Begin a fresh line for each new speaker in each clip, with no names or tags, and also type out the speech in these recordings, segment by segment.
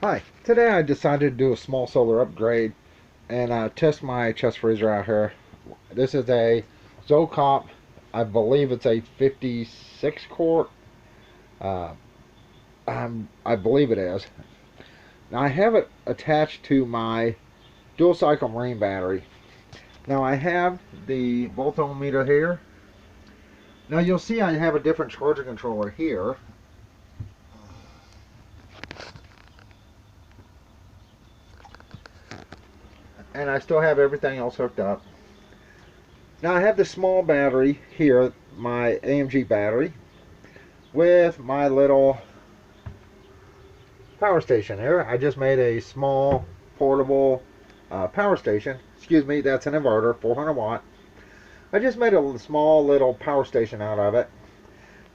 Hi, today I decided to do a small solar upgrade and test my chest freezer out here. This is a Zokop, I believe it's a 56 quart. Uh, I believe it is. Now I have it attached to my dual cycle marine battery. Now I have the voltometer here. Now you'll see I have a different charger controller here. And I still have everything else hooked up. Now I have the small battery here, my AMG battery, with my little power station here. I just made a small portable power station. Excuse me, that's an inverter, 400 watt. I just made a small little power station out of it.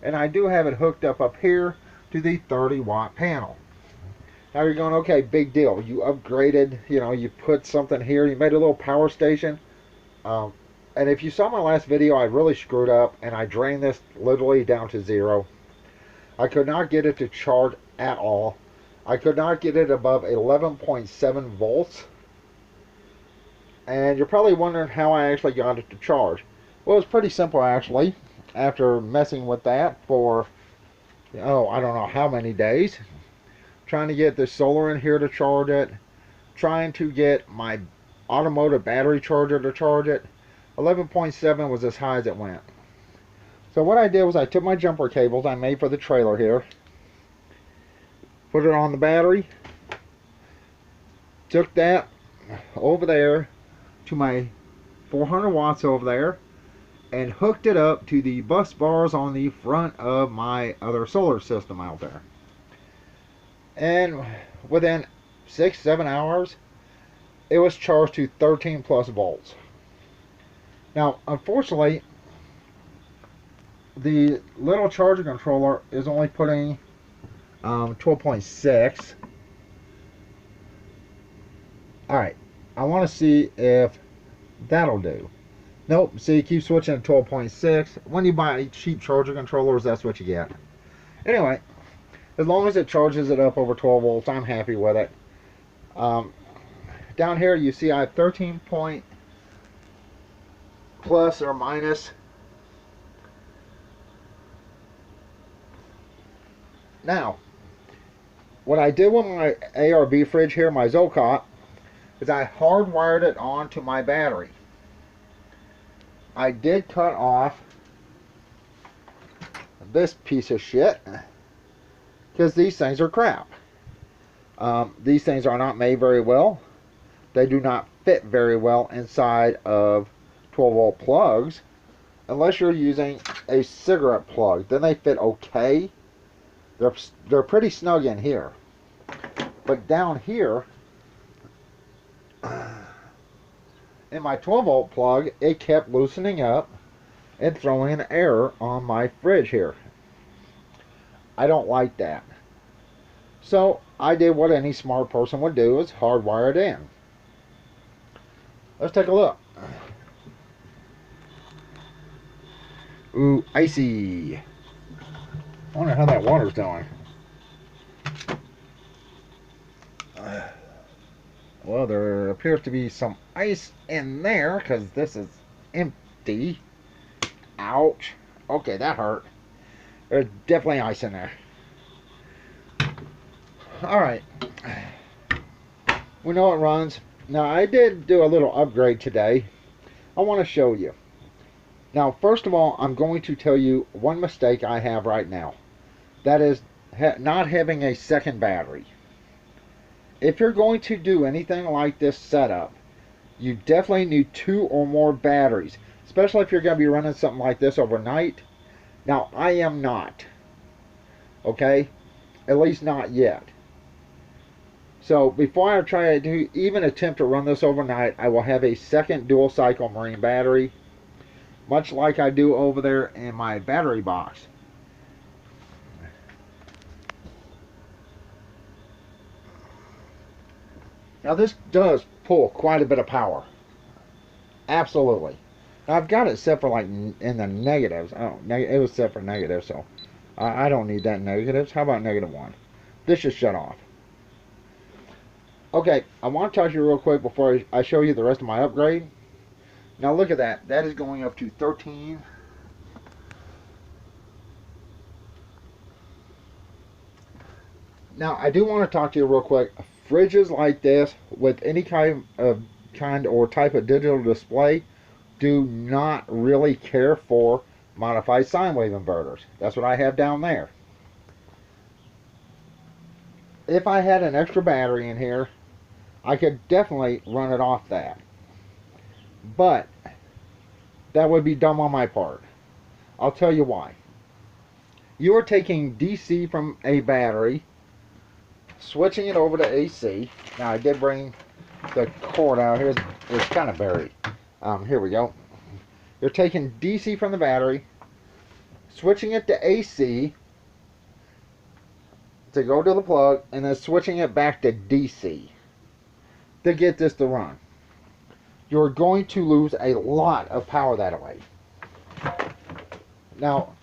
And I do have it hooked up here to the 30 watt panel. Now you're going, okay, big deal. You upgraded, you put something here. You made a little power station. And if you saw my last video, I really screwed up and I drained this literally down to 0. I could not get it to charge at all. I could not get it above 11.7 volts. And you're probably wondering how I actually got it to charge. Well, it's pretty simple actually. After messing with that for, I don't know how many days. Trying to get the solar in here to charge it. Trying to get my automotive battery charger to charge it. 11.7 was as high as it went. So what I did was I took my jumper cables I made for the trailer here, put it on the battery, took that over there to my 400 watts over there, and hooked it up to the bus bars on the front of my other solar system out there. And within 6-7 hours, it was charged to 13 plus volts. Now, unfortunately, the little charger controller is only putting 12.6. Alright, I want to see if that'll do. Nope, see, keep switching to 12.6. When you buy cheap charger controllers, that's what you get. Anyway, as long as it charges it up over 12 volts, I'm happy with it. Down here, you see I have 13 point plus or minus. Now, what I did with my ARB fridge here, my Zokop, is I hardwired it onto my battery. I did cut off this piece of shit because these things are crap. These things are not made very well. They do not fit very well inside of 12 volt plugs unless you're using a cigarette plug. Then they fit okay. They're pretty snug in here, but down here in my 12 volt plug, it kept loosening up and throwing an error on my fridge here. I don't like that. So I did what any smart person would do, is hardwire it in. Let's take a look. Ooh, icy. I wonder how that water's doing. Well, there appears to be some ice in there because this is empty. Ouch. Okay, that hurt. There's definitely ice in there. Alright. We know it runs. Now, I did do a little upgrade today. I want to show you. Now, first of all, I'm going to tell you one mistake I have right now. That is not having a second battery. If you're going to do anything like this setup, you definitely need 2 or more batteries, especially if you're going to be running something like this overnight. Now, I am not. Okay? At least not yet. So, before I try to even attempt to run this overnight, I will have a second dual cycle marine battery, much like I do over there in my battery box. Now this does pull quite a bit of power. Absolutely. Now I've got it set for like in the negatives. It was set for negative, so I don't need that negatives. How about -1? This should shut off. Okay, I want to talk to you real quick before I show you the rest of my upgrade. Now look at that. That is going up to 13. Now I do want to talk to you real quick. Fridges like this with any kind or type of digital display do not really care for modified sine wave inverters. That's what I have down there. If I had an extra battery in here, I could definitely run it off that. But that would be dumb on my part. I'll tell you why. You are taking DC from a battery, switching it over to AC. Now I did bring the cord out here. It's kind of buried. Here we go. You're taking DC from the battery, switching it to AC to go to the plug, and then switching it back to DC to get this to run. You're going to lose a lot of power that way. Now,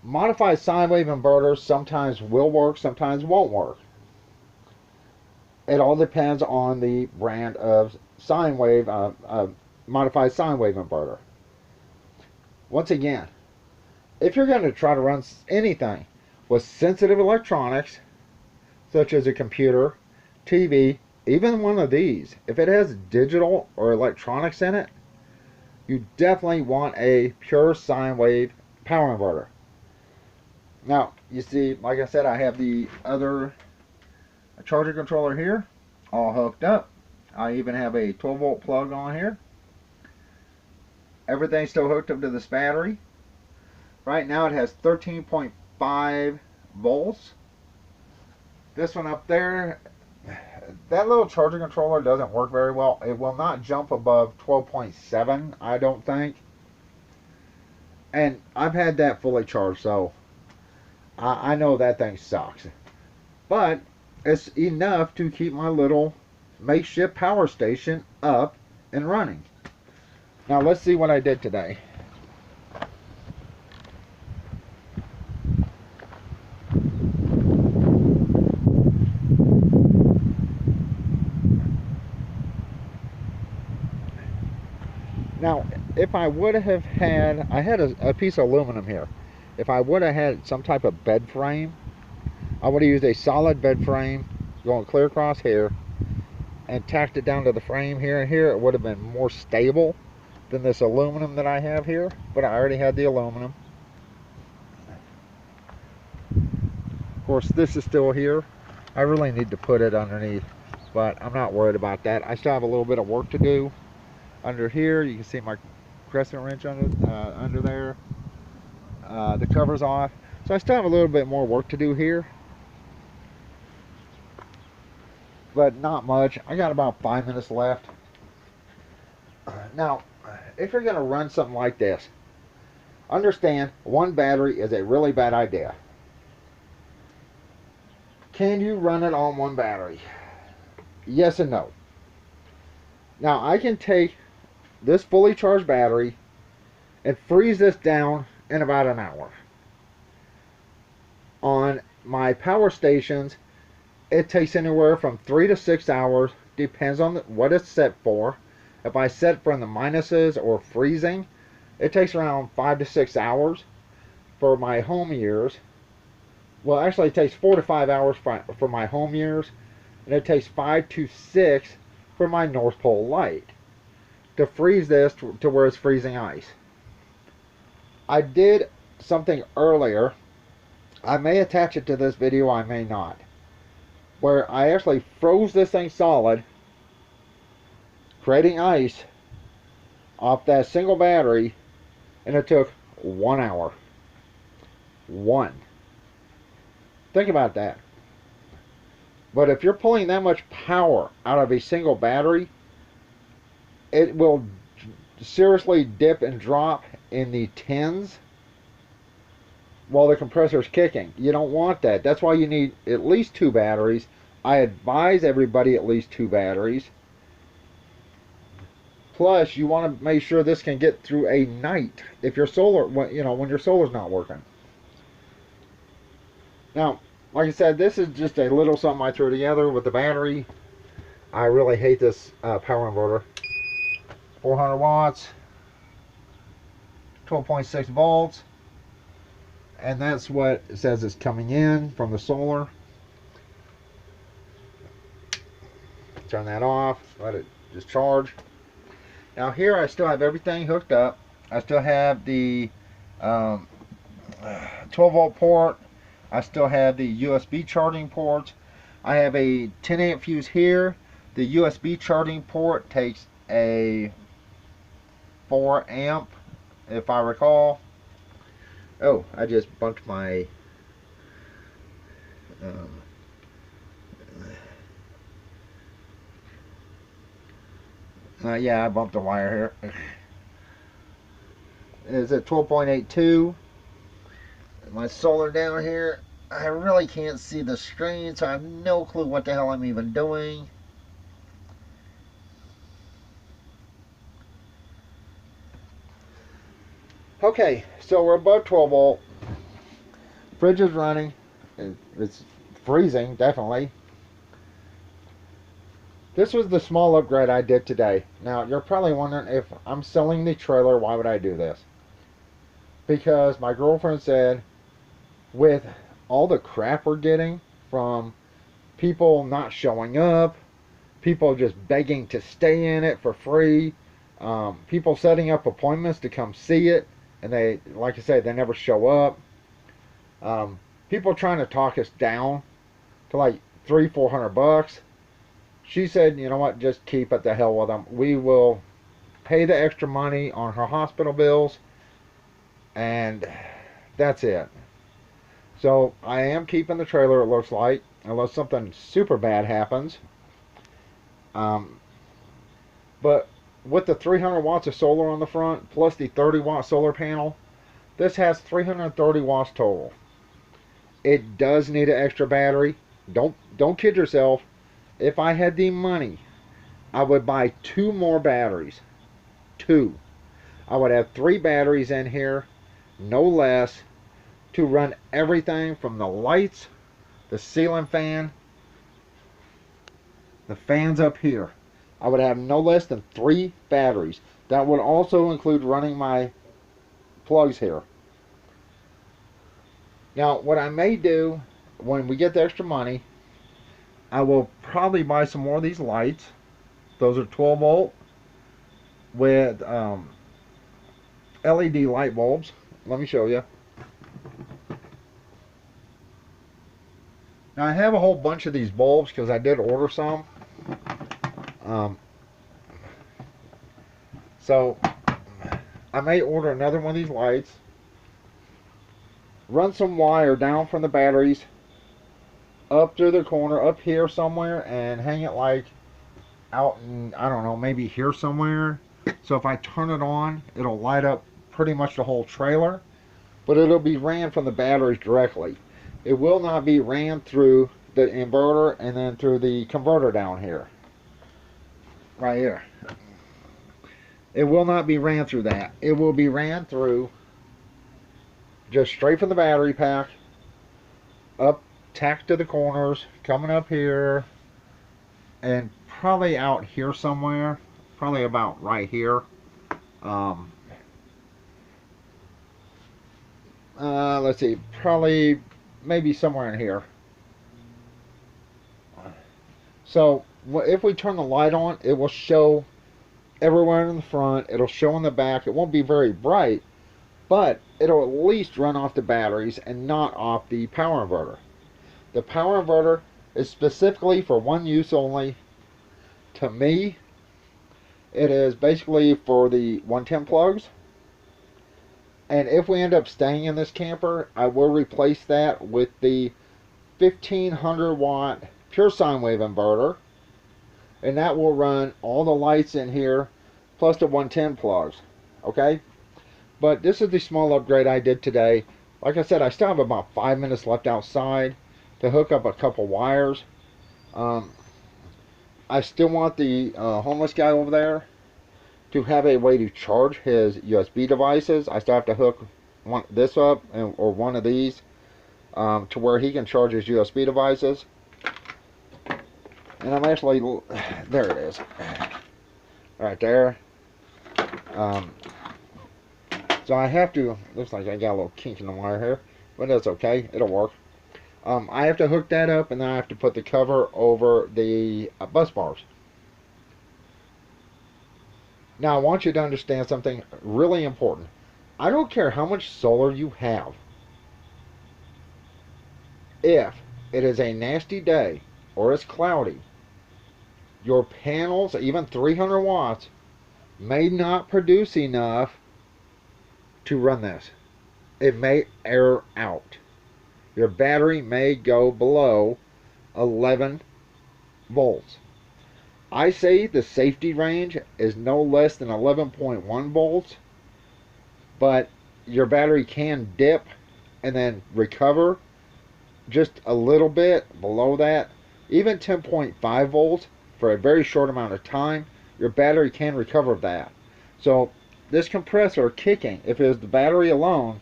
modified sine wave inverters sometimes will work, sometimes won't work. It all depends on the brand of sine wave, modified sine wave inverter. Once again, if you're going to try to run anything with sensitive electronics, such as a computer, TV, even one of these, if it has digital or electronics in it, you definitely want a pure sine wave power inverter. Now, you see, like I said, I have the other charger controller here, all hooked up. I even have a 12 volt plug on here. Everything's still hooked up to this battery. Right now it has 13.5 volts. This one up there, that little charger controller doesn't work very well. It will not jump above 12.7, I don't think. And I've had that fully charged, so I know that thing sucks. But it's enough to keep my little makeshift power station up and running. Now let's see what I did today. Now, if I would have had, I had a piece of aluminum here. If I would have had some type of bed frame, I would have used a solid bed frame going clear across here and tacked it down to the frame here and here. It would have been more stable than this aluminum that I have here, but I already had the aluminum. Of course, this is still here. I really need to put it underneath, but I'm not worried about that. I still have a little bit of work to do under here. You can see my crescent wrench under there. The cover's off, so I still have a little bit more work to do here, but not much. I got about 5 minutes left. Now, if you're going to run something like this, understand one battery is a really bad idea. Can you run it on one battery? Yes and no. Now, I can take this fully charged battery and freeze this down in about an hour. On my power stations, it takes anywhere from 3 to 6 hours, depends on what it's set for. If I set for the minuses or freezing, it takes around 5 to 6 hours. For my home years, well, actually it takes 4 to 5 hours for my home years, and it takes 5 to 6 for my North Pole light to freeze this to where it's freezing ice. I did something earlier. I may attach it to this video, I may not, where I actually froze this thing solid, creating ice off that single battery, and it took 1 hour. One. Think about that. But if you're pulling that much power out of a single battery, it will seriously dip and drop in the tens while the compressor's kicking. You don't want that. That's why you need at least 2 batteries. I advise everybody at least 2 batteries. Plus, you want to make sure this can get through a night if your solar, when your solar's not working. Now, like I said, this is just a little something I threw together with the battery. I really hate this power inverter. 400 watts, 12.6 volts, and that's what it says is coming in from the solar. Turn that off, let it just charge. Now here I still have everything hooked up. I still have the 12 volt port. I still have the USB charging ports. I have a 10 amp fuse here. The USB charging port takes a 4 amp, if I recall. Oh, I just bumped my yeah, I bumped the wire here. It's at 12.82. My solar down here, I really can't see the screen, so I have no clue what the hell I'm even doing. Okay, so we're above 12 volt. Fridge is running. It's freezing, definitely. This was the small upgrade I did today. Now, you're probably wondering, if I'm selling the trailer, why would I do this? Because my girlfriend said, with all the crap we're getting from people not showing up, people just begging to stay in it for free, people setting up appointments to come see it, and they, like I said, they never show up. People trying to talk us down to like $300-400. She said, you know what, just keep it the hell with them. We will pay the extra money on her hospital bills, and that's it. So I am keeping the trailer, it looks like, unless something super bad happens. But with the 300 watts of solar on the front, plus the 30 watt solar panel, this has 330 watts total. It does need an extra battery. Don't kid yourself. If I had the money, I would buy 2 more batteries. 2. I would have 3 batteries in here, no less, to run everything from the lights, the ceiling fan, the fans up here. I would have no less than 3 batteries. That would also include running my plugs here. Now, what I may do when we get the extra money, I will probably buy some more of these lights. Those are 12 volt with LED light bulbs. Let me show you. Now I have a whole bunch of these bulbs because I did order some. So I may order another one of these lights. Run some wire down from the batteries up through the corner, up here somewhere, and hang it like out in, I don't know, maybe here somewhere. So if I turn it on, it'll light up pretty much the whole trailer, but it'll be ran from the batteries directly. It will not be ran through the inverter and then through the converter down here. Right here. It will not be ran through that. It will be ran through just straight from the battery pack, up, tacked to the corners, coming up here, and probably out here somewhere. Probably about right here. Let's see, probably maybe somewhere in here. So if we turn the light on, it will show everywhere in the front. It'll show in the back. It won't be very bright, but it'll at least run off the batteries and not off the power inverter. The power inverter is specifically for one use only. To me, it is basically for the 110 plugs. And if we end up staying in this camper, I will replace that with the 1500 watt pure sine wave inverter, and that will run all the lights in here plus the 110 plugs. Okay, but this is the small upgrade I did today. Like I said, I still have about 5 minutes left outside to hook up a couple wires. I still want the homeless guy over there to have a way to charge his USB devices. I still have to hook this up, or one of these, to where he can charge his USB devices. And I'm actually, there it is, right there. So I have to, looks like I got a little kink in the wire here, but that's okay, it'll work. I have to hook that up, and then I have to put the cover over the bus bars. Now I want you to understand something really important. I don't care how much solar you have. If it is a nasty day or it's cloudy, your panels, even 300 watts, may not produce enough to run this. It may air out. Your battery may go below 11 volts. I say the safety range is no less than 11.1 volts, but your battery can dip and then recover just a little bit below that. Even 10.5 volts for a very short amount of time, your battery can recover that. So this compressor kicking, if it was the battery alone,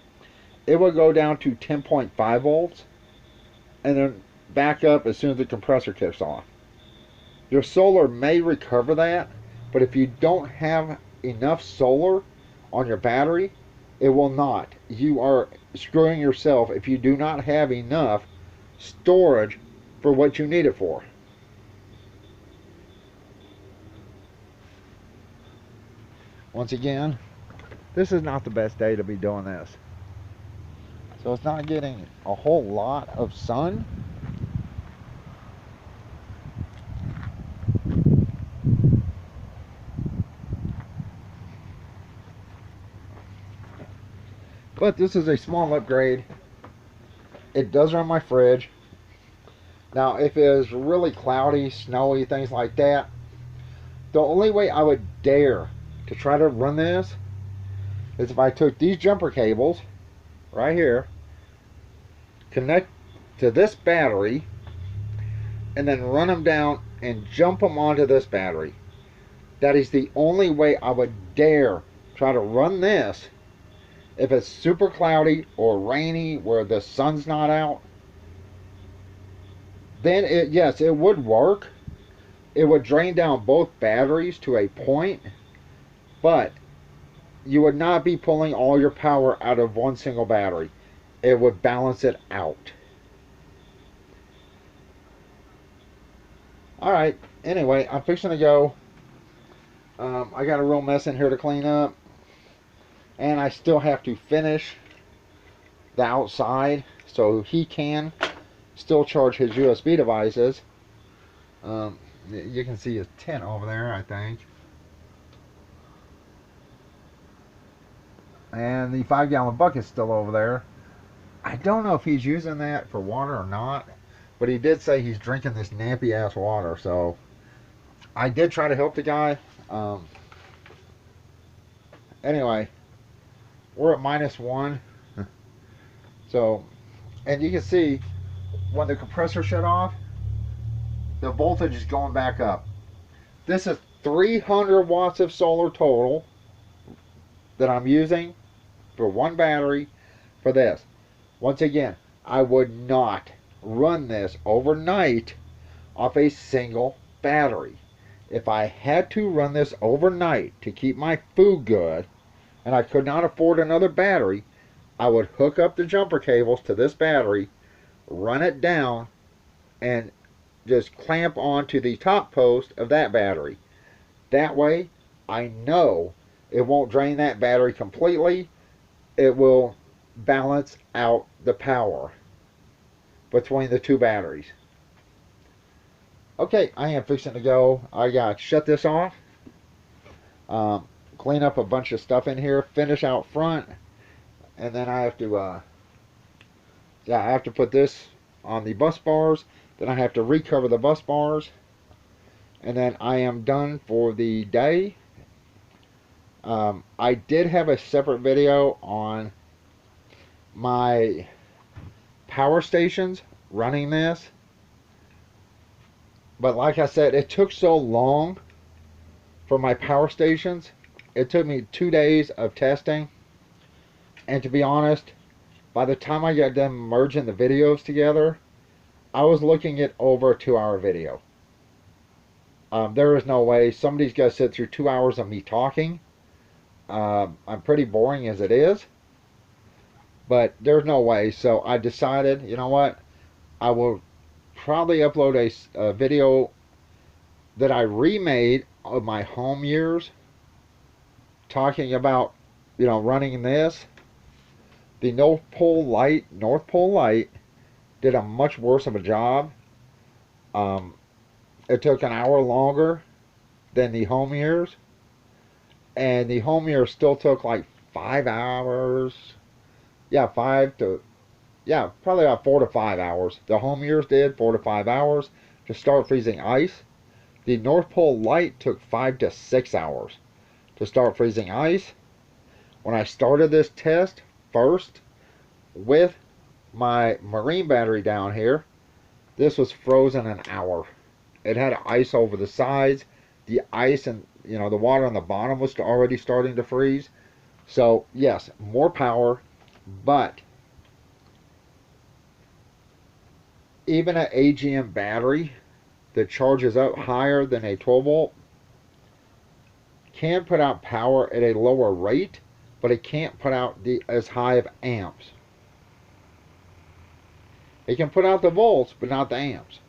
it will go down to 10.5 volts and then back up as soon as the compressor kicks off. Your solar may recover that, but if you don't have enough solar on your battery, it will not. You are screwing yourself if you do not have enough storage for what you need it for. Once again, this is not the best day to be doing this. So it's not getting a whole lot of sun. But this is a small upgrade. It does run my fridge. Now if it is really cloudy, snowy, things like that, the only way I would dare to try to run this is if I took these jumper cables right here, connect to this battery, and then run them down and jump them onto this battery. That is the only way I would dare try to run this if it's super cloudy or rainy where the sun's not out. Then yes, it would work. It would drain down both batteries to a point, but you would not be pulling all your power out of one single battery. It would balance it out. Alright, anyway, I'm fixing to go. I got a real mess in here to clean up, and I still have to finish the outside so he can still charge his USB devices. You can see his tent over there, I think. And the 5-gallon bucket's still over there. I don't know if he's using that for water or not, but he did say he's drinking this nappy ass water, so I did try to help the guy. Anyway, we're at -1. So, and you can see when the compressor shut off, the voltage is going back up. This is 300 watts of solar total that I'm using for one battery for this. Once again, I would not run this overnight off a single battery. If I had to run this overnight to keep my food good and I could not afford another battery, I would hook up the jumper cables to this battery, run it down, and just clamp onto the top post of that battery. That way, I know it won't drain that battery completely. It will balance out the power between the two batteries. Okay, I am fixing to go. I got to shut this off, clean up a bunch of stuff in here, finish out front, and then I have to I have to put this on the bus bars. Then I have to recover the bus bars, and then I am done for the day. I did have a separate video on my power stations running this, but like I said, it took so long for my power stations. It took me 2 days of testing, and to be honest, by the time I got done merging the videos together, I was looking at over a 2-hour video. There is no way somebody's got to sit through 2 hours of me talking. I'm pretty boring as it is, but there's no way. So I decided, you know what? I will probably upload a video that I remade of my home years, talking about, running this. The North Pole Light did a much worse of a job. Um, it took an hour longer than the home years, and the home years still took like 5 hours. Yeah, probably about 4 to 5 hours. The home years did 4 to 5 hours to start freezing ice. The North Pole Light took 5 to 6 hours to start freezing ice. When I started this test first with my marine battery down here, this was frozen an hour. It had ice over the sides. The ice and the water on the bottom was already starting to freeze. So yes, more power, but even an AGM battery that charges up higher than a 12 volt can put out power at a lower rate, but it can't put out as high of amps. It can put out the volts, but not the amps.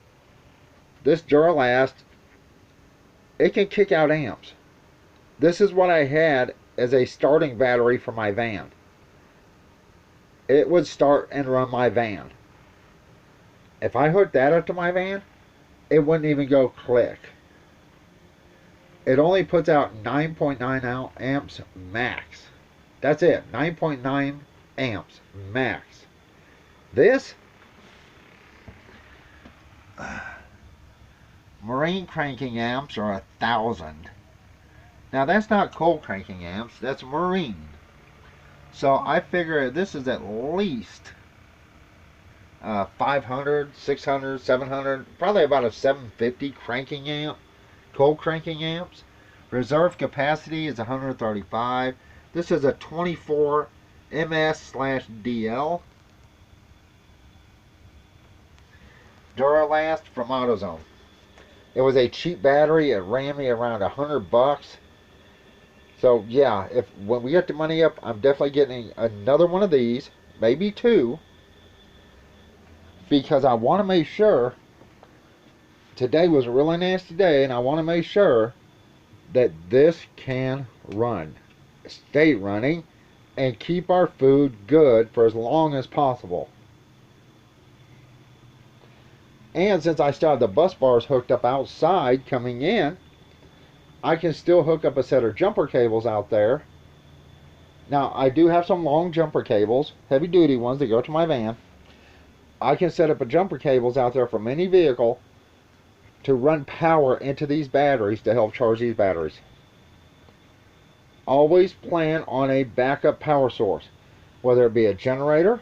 This Duralast, it can kick out amps. This is what I had as a starting battery for my van. It would start and run my van. If I hooked that up to my van, it wouldn't even go click. It only puts out 9.9 amps max. That's it, 9.9 amps max. This marine cranking amps are 1,000. Now that's not cold cranking amps, that's marine. So I figure this is at least 500, 600, 700, probably about a 750 cranking amp, cold cranking amps. Reserve capacity is 135. This is a 24 MS/DL. Duralast from AutoZone. It was a cheap battery. It ran me around $100. So yeah, when we get the money up, I'm definitely getting another one of these, maybe two, because I want to make sure. Today was a really nasty day, and I want to make sure that this can run, stay running, and keep our food good for as long as possible. And since I still have the bus bars hooked up outside coming in, I can still hook up a set of jumper cables out there. Now, I do have some long jumper cables, heavy duty ones that go to my van. I can set up a jumper cables out there from any vehicle to run power into these batteries to help charge these batteries. Always plan on a backup power source, whether it be a generator,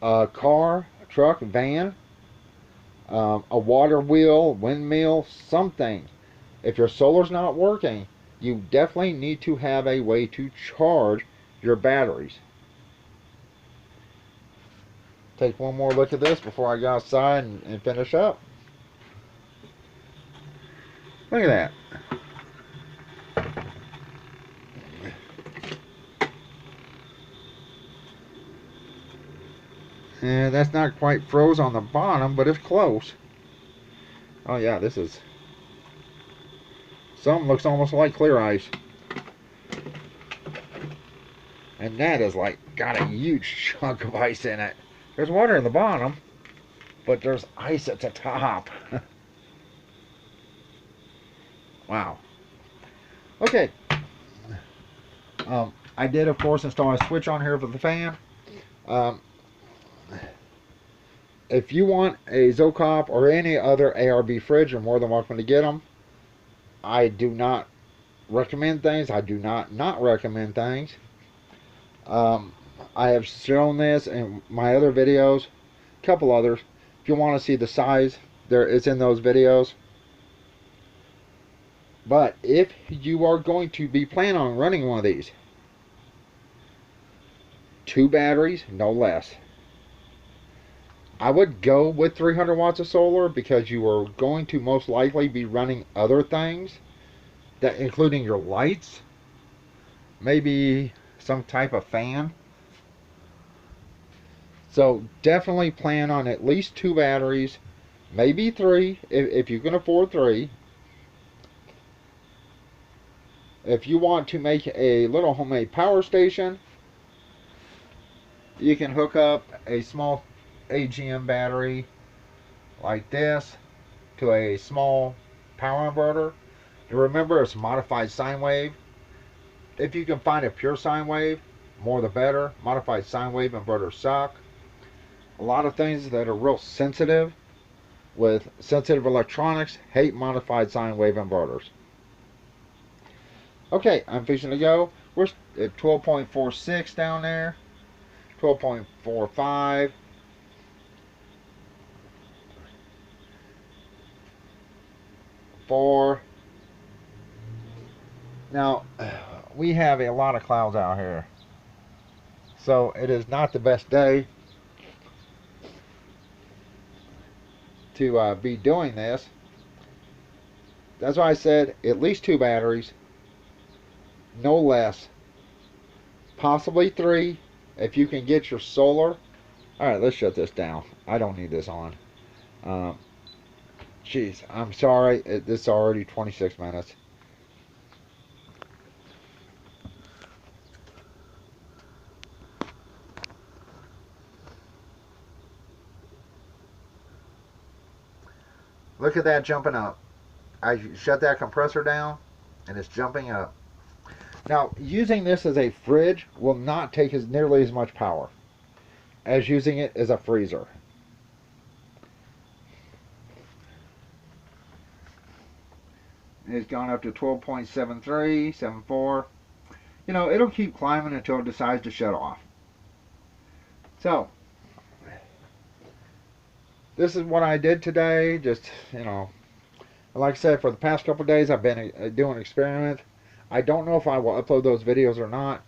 a car, a truck, a van, a water wheel, windmill, something. If your solar's not working, you definitely need to have a way to charge your batteries. Take one more look at this before I go outside and finish up. Look at that. And that's not quite froze on the bottom, but it's close. Oh yeah, this is... Some looks almost like clear ice. And that is like got a huge chunk of ice in it. There's water in the bottom, but there's ice at the top. Wow. Okay. I did, of course, install a switch on here for the fan. If you want a Zokop or any other ARB fridge, you're more than welcome to get them. I do not recommend things. I do not recommend things. I have shown this in my other videos, a couple others. If you want to see the size, it's in those videos. But if you are going to be planning on running one of these, 2 batteries, no less. I would go with 300 watts of solar because you are going to most likely be running other things, that including your lights, maybe some type of fan. So definitely plan on at least 2 batteries, maybe 3 if you can afford 3. If you want to make a little homemade power station, you can hook up a small AGM battery like this to a small power inverter. And remember, it's modified sine wave. If you can find a pure sine wave, more the better. Modified sine wave inverters suck. A lot of things that are real sensitive with sensitive electronics hate modified sine wave inverters. Okay, I'm fixing to go. We're at 12.46 down there. 12.45. Four. Now, we have a lot of clouds out here, so it is not the best day to be doing this. That's why I said at least 2 batteries, no less, possibly 3 if you can get your solar. All right, let's shut this down. I don't need this on. Jeez, I'm sorry. This is already 26 minutes. Look at that jumping up. I shut that compressor down and it's jumping up. Now, using this as a fridge will not take nearly as much power as using it as a freezer. It's gone up to 12.73, 74. You know, it'll keep climbing until it decides to shut off. So, this is what I did today. Just, like I said, for the past couple of days I've been doing an experiment. I don't know if I will upload those videos or not.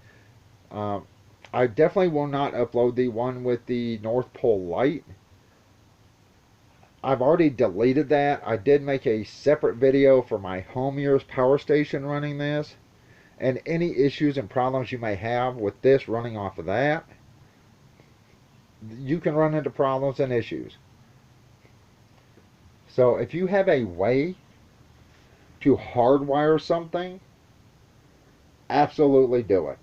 I definitely will not upload the one with the North Pole light. I've already deleted that. I did make a separate video for my home use power station running this, and any issues and problems you may have with this running off of that. You can run into problems and issues. So if you have a way to hardwire something, absolutely do it.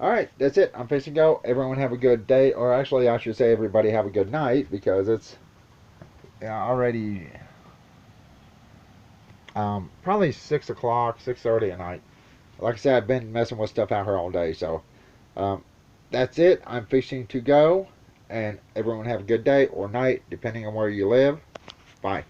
Alright, that's it. I'm fixing to go. Everyone have a good day. Or actually, I should say everybody have a good night, because it's already probably 6 o'clock, 6:30 at night. Like I said, I've been messing with stuff out here all day. So that's it. I'm fixing to go. And everyone have a good day or night, depending on where you live. Bye.